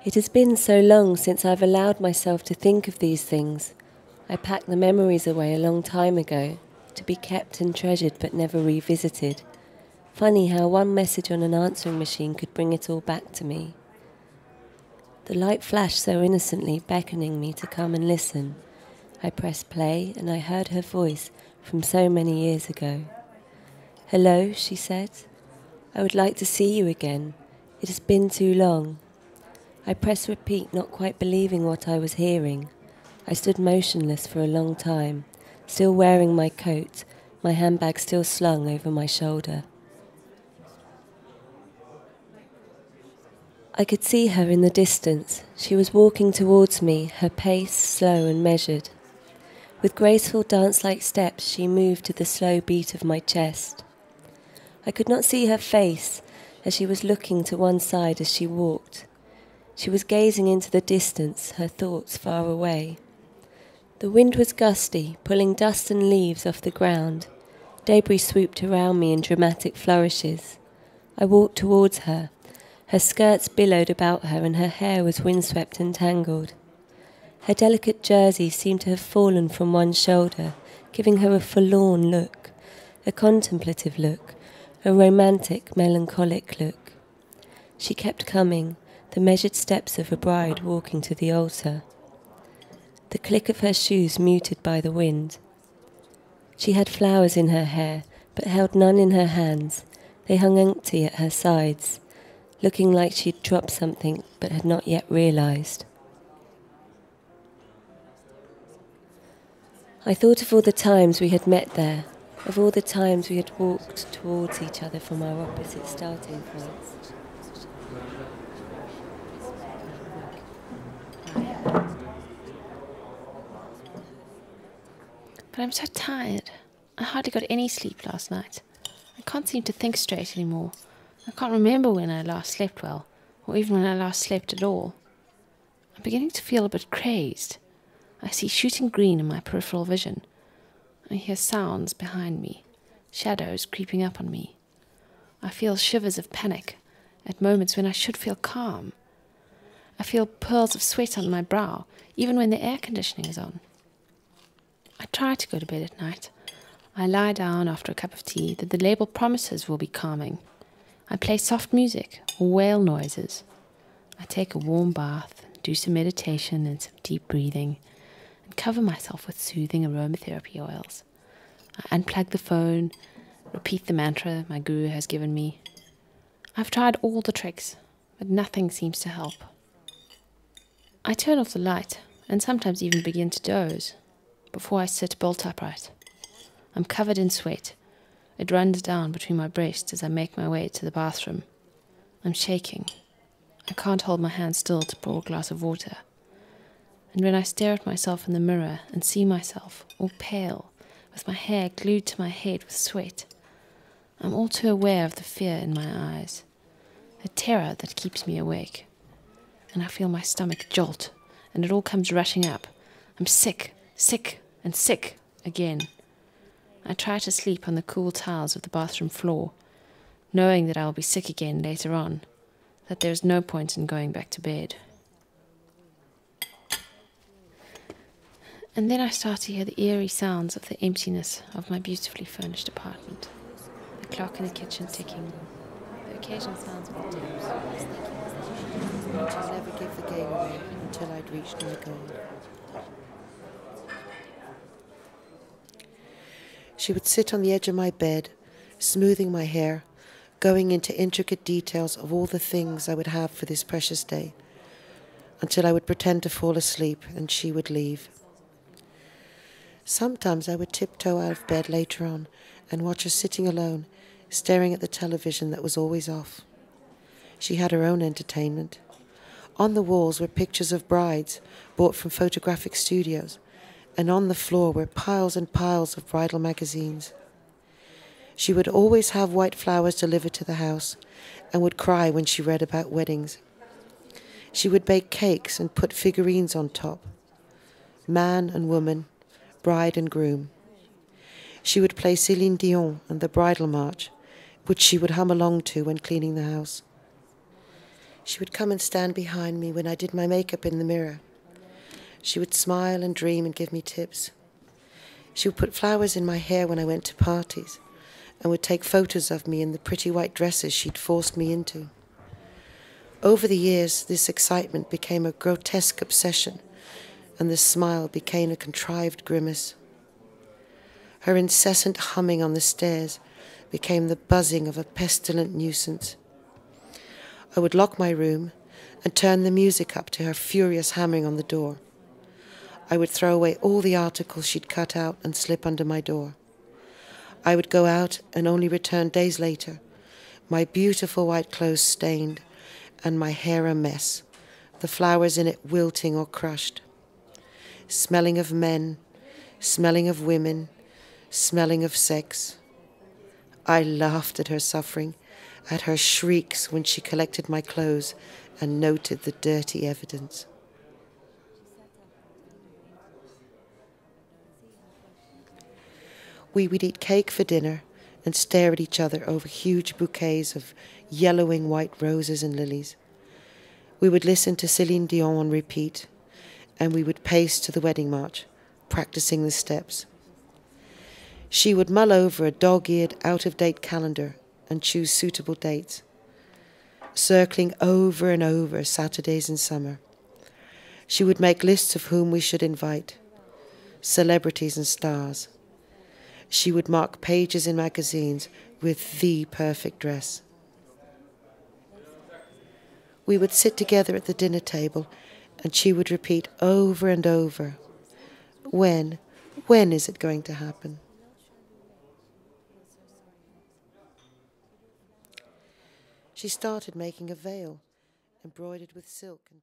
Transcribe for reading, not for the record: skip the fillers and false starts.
It has been so long since I've allowed myself to think of these things. I packed the memories away a long time ago, to be kept and treasured but never revisited. Funny how one message on an answering machine could bring it all back to me. The light flashed so innocently, beckoning me to come and listen. I pressed play and I heard her voice from so many years ago. "Hello," she said. "I would like to see you again. It has been too long." I pressed repeat, not quite believing what I was hearing. I stood motionless for a long time, still wearing my coat, my handbag still slung over my shoulder. I could see her in the distance. She was walking towards me, her pace slow and measured. With graceful dance-like steps, she moved to the slow beat of my chest. I could not see her face, as she was looking to one side as she walked. She was gazing into the distance, her thoughts far away. The wind was gusty, pulling dust and leaves off the ground. Debris swooped around me in dramatic flourishes. I walked towards her. Her skirts billowed about her and her hair was windswept and tangled. Her delicate jersey seemed to have fallen from one shoulder, giving her a forlorn look, a contemplative look, a romantic, melancholic look. She kept coming, the measured steps of a bride walking to the altar. The click of her shoes muted by the wind. She had flowers in her hair, but held none in her hands. They hung empty at her sides, looking like she'd dropped something but had not yet realized. I thought of all the times we had met there, of all the times we had walked towards each other from our opposite starting points. But I'm so tired. I hardly got any sleep last night. I can't seem to think straight anymore. I can't remember when I last slept well, or even when I last slept at all. I'm beginning to feel a bit crazed. I see shooting green in my peripheral vision. I hear sounds behind me, shadows creeping up on me. I feel shivers of panic at moments when I should feel calm. I feel pearls of sweat on my brow, even when the air conditioning is on. I try to go to bed at night. I lie down after a cup of tea that the label promises will be calming. I play soft music or whale noises. I take a warm bath, do some meditation and some deep breathing, and cover myself with soothing aromatherapy oils. I unplug the phone, repeat the mantra my guru has given me. I've tried all the tricks, but nothing seems to help. I turn off the light and sometimes even begin to doze before I sit bolt upright. I'm covered in sweat. It runs down between my breasts as I make my way to the bathroom. I'm shaking. I can't hold my hand still to pour a glass of water. And when I stare at myself in the mirror and see myself, all pale, with my hair glued to my head with sweat, I'm all too aware of the fear in my eyes, a terror that keeps me awake. And I feel my stomach jolt, and it all comes rushing up. I'm sick, and sick again. I try to sleep on the cool tiles of the bathroom floor, knowing that I will be sick again later on, that there is no point in going back to bed. And then I start to hear the eerie sounds of the emptiness of my beautifully furnished apartment, the clock in the kitchen ticking, the occasional sounds of the taps. I'd never give the game away until I'd reached my goal. She would sit on the edge of my bed, smoothing my hair, going into intricate details of all the things I would have for this precious day, until I would pretend to fall asleep and she would leave. Sometimes I would tiptoe out of bed later on and watch her sitting alone, staring at the television that was always off. She had her own entertainment. On the walls were pictures of brides bought from photographic studios, and on the floor were piles and piles of bridal magazines. She would always have white flowers delivered to the house and would cry when she read about weddings. She would bake cakes and put figurines on top. Man and woman, bride and groom. She would play Céline Dion and the Bridal March, which she would hum along to when cleaning the house. She would come and stand behind me when I did my makeup in the mirror. She would smile and dream and give me tips. She would put flowers in my hair when I went to parties and would take photos of me in the pretty white dresses she'd forced me into. Over the years, this excitement became a grotesque obsession, and the smile became a contrived grimace. Her incessant humming on the stairs became the buzzing of a pestilent nuisance. I would lock my room and turn the music up to her furious hammering on the door. I would throw away all the articles she'd cut out and slip under my door. I would go out and only return days later, my beautiful white clothes stained and my hair a mess, the flowers in it wilting or crushed. Smelling of men, smelling of women, smelling of sex. I laughed at her suffering, at her shrieks when she collected my clothes and noted the dirty evidence. We would eat cake for dinner and stare at each other over huge bouquets of yellowing white roses and lilies. We would listen to Céline Dion on repeat, and we would pace to the wedding march, practicing the steps. She would mull over a dog-eared, out-of-date calendar and choose suitable dates, circling over and over Saturdays in summer. She would make lists of whom we should invite, celebrities and stars. She would mark pages in magazines with the perfect dress. We would sit together at the dinner table and she would repeat over and over, when is it going to happen? She started making a veil embroidered with silk and